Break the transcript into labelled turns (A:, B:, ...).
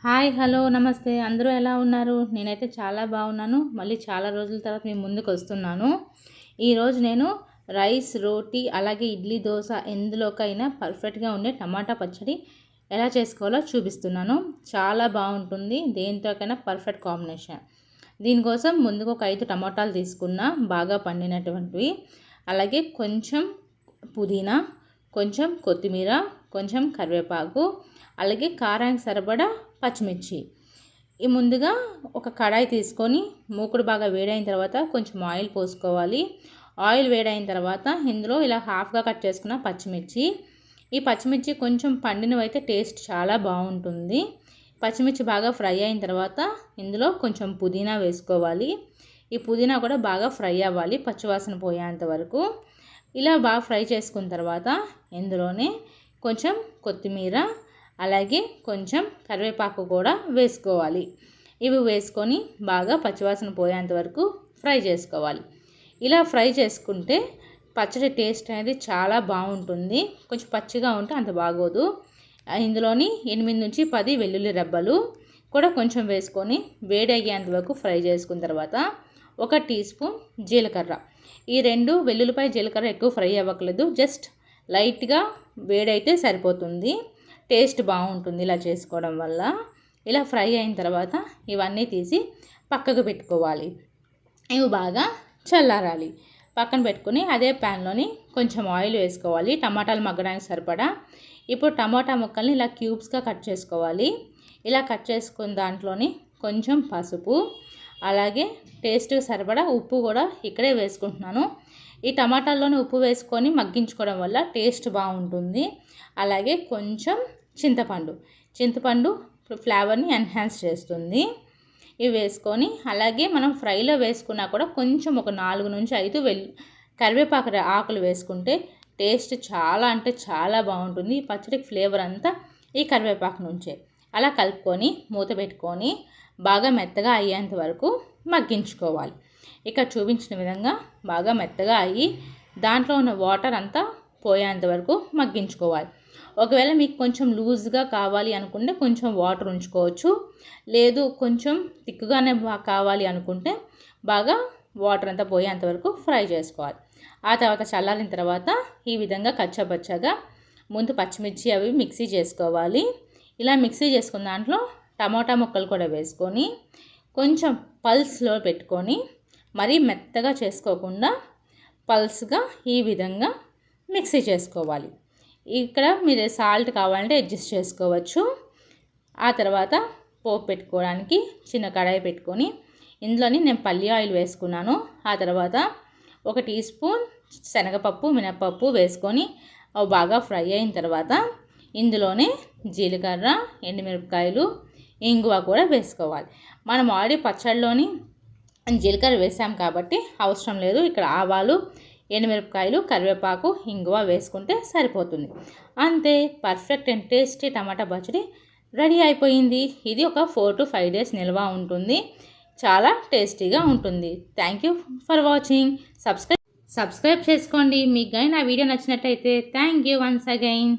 A: Hi hello నమస్తే అందరూ ఎలా ఉన్నారు? నేనైతే చాలా బాగున్నాను. మళ్ళీ చాలా రోజుల తర్వాత మీ ముందుకు వస్తున్నాను. ఈరోజు నేను రైస్, రోటీ, అలాగే ఇడ్లీ, దోశ ఎందులోకైనా పర్ఫెక్ట్గా ఉండే టమాటా పచ్చడి ఎలా చేసుకోవాలో చూపిస్తున్నాను. చాలా బాగుంటుంది, దేనితోకైనా పర్ఫెక్ట్ కాంబినేషన్. దీనికోసం ముందుగా ఒక 5 టమాటాలు తీసుకున్నా, బాగా పండినటువంటివి. అలాగే కొంచెం పుదీనా, కొంచెం కొత్తిమీర, కొంచెం కరివేపాకు, అలాగే కారానికి సరిపడా పచ్చిమిర్చి. ఈ ముందుగా ఒక కడాయి తీసుకొని మూకుడు బాగా వేడైన తర్వాత కొంచెం ఆయిల్ పోసుకోవాలి. ఆయిల్ వేడైన తర్వాత ఇందులో ఇలా హాఫ్గా కట్ చేసుకున్న పచ్చిమిర్చి. ఈ పచ్చిమిర్చి కొంచెం పండినవైతే టేస్ట్ చాలా బాగుంటుంది. పచ్చిమిర్చి బాగా ఫ్రై అయిన తర్వాత ఇందులో కొంచెం పుదీనా వేసుకోవాలి. ఈ పుదీనా కూడా బాగా ఫ్రై అవ్వాలి, పచ్చివాసన పోయేంత వరకు. ఇలా బాగా ఫ్రై చేసుకున్న తర్వాత ఇందులోనే కొంచెం కొత్తిమీర, అలాగే కొంచెం కరివేపాకు కూడా వేసుకోవాలి. ఇవి వేసుకొని బాగా పచ్చివాసన పోయేంత వరకు ఫ్రై చేసుకోవాలి. ఇలా ఫ్రై చేసుకుంటే పచ్చడి టేస్ట్ అనేది చాలా బాగుంటుంది. కొంచెం పచ్చిగా ఉంటే అంత బాగోదు. ఇందులోని 8 నుంచి 10 వెల్లుల్లి రెబ్బలు కూడా కొంచెం వేసుకొని వేడి అయ్యేంత వరకు ఫ్రై చేసుకున్న తర్వాత 1 టీ స్పూన్ జీలకర్ర. ఈ 2 వెల్లుల్లిపాయ జీలకర్ర ఎక్కువ ఫ్రై అవ్వట్లేదు, జస్ట్ లైట్గా వేడైతే సరిపోతుంది. టేస్ట్ బాగుంటుంది ఇలా చేసుకోవడం వల్ల. ఇలా ఫ్రై అయిన తర్వాత ఇవన్నీ తీసి పక్కకు పెట్టుకోవాలి. ఇవి బాగా చల్లారాలి. పక్కన పెట్టుకుని అదే ప్యాన్లోని కొంచెం ఆయిల్ వేసుకోవాలి, టమాటాలు మగ్గడానికి సరిపడా. ఇప్పుడు టమాటా ముక్కల్ని ఇలా క్యూబ్స్గా కట్ చేసుకోవాలి. ఇలా కట్ చేసుకున్న దాంట్లోని కొంచెం పసుపు, అలాగే టేస్ట్కి సరిపడా ఉప్పు కూడా ఇక్కడే వేసుకుంటున్నాను. ఈ టమాటాల్లోని ఉప్పు వేసుకొని మగ్గించుకోవడం వల్ల టేస్ట్ బాగుంటుంది. అలాగే కొంచెం చింతపండు ఫ్లేవర్ని ఎన్హాన్స్ చేస్తుంది. ఇవి వేసుకొని అలాగే మనం ఫ్రైలో వేసుకున్నా కూడా కొంచెం ఒక 4 నుంచి 5 కరివేపాకు ఆకులు వేసుకుంటే టేస్ట్ చాలా అంటే చాలా బాగుంటుంది. ఈ పచ్చడికి ఫ్లేవర్ అంతా ఈ కరివేపాకు నుంచే. అలా కలుపుకొని మూత పెట్టుకొని బాగా మెత్తగా అయ్యేంత వరకు మగ్గించుకోవాలి. ఇక్కడ చూపించిన విధంగా బాగా మెత్తగా అయ్యి దాంట్లో ఉన్న వాటర్ అంతా పోయేంత వరకు మగ్గించుకోవాలి. ఒకవేళ మీకు కొంచెం లూజ్గా కావాలి అనుకుంటే కొంచెం వాటర్ ఉంచుకోవచ్చు. లేదు కొంచెం థిక్గానే కావాలి అనుకుంటే బాగా వాటర్ అంతా పోయేంత వరకు ఫ్రై చేసుకోవాలి. ఆ తర్వాత చల్లారిన తర్వాత ఈ విధంగా కచ్చాపచ్చాగా ముందు పచ్చిమిర్చి అవి మిక్సీ చేసుకోవాలి. ఇలా మిక్సీ చేసుకున్న దాంట్లో టమాటా ముక్కలు కూడా వేసుకొని కొంచెం పల్స్లో పెట్టుకొని మరీ మెత్తగా చేసుకోకుండా పల్స్గా ఈ విధంగా మిక్సీ చేసుకోవాలి. ఇక్కడ మీరు సాల్ట్ కావాలంటే అడ్జస్ట్ చేసుకోవచ్చు. ఆ తర్వాత పోపు పెట్టుకోవడానికి చిన్న కడాయి పెట్టుకొని ఇందులోని నేను పల్లి ఆయిల్ వేసుకున్నాను. ఆ తర్వాత 1 టీ స్పూన్ శనగపప్పు, మినపప్పు వేసుకొని అవి బాగా ఫ్రై అయిన తర్వాత ఇందులోనే జీలకర్ర, ఎండుమిరపకాయలు, ఇంగువ కూడా వేసుకోవాలి. మనం ఆల్రెడీ పచ్చడిలోని జీలకర్ర వేసాం కాబట్టి అవసరం లేదు. ఇక్కడ ఆవాలు, ఎండుమిరపకాయలు, కరివేపాకు, ఇంగువ వేసుకుంటే సరిపోతుంది. అంతే, పర్ఫెక్ట్ అండ్ టేస్టీ టమాటా పచ్చడి రెడీ అయిపోయింది. ఇది ఒక 4 to 5 days నిల్వ ఉంటుంది. చాలా టేస్టీగా ఉంటుంది. Thank you for watching. Subscribe చేసుకోండి. మీకు కానీ నా వీడియో నచ్చినట్టయితే థ్యాంక్ యూ వన్స్ అగైన్.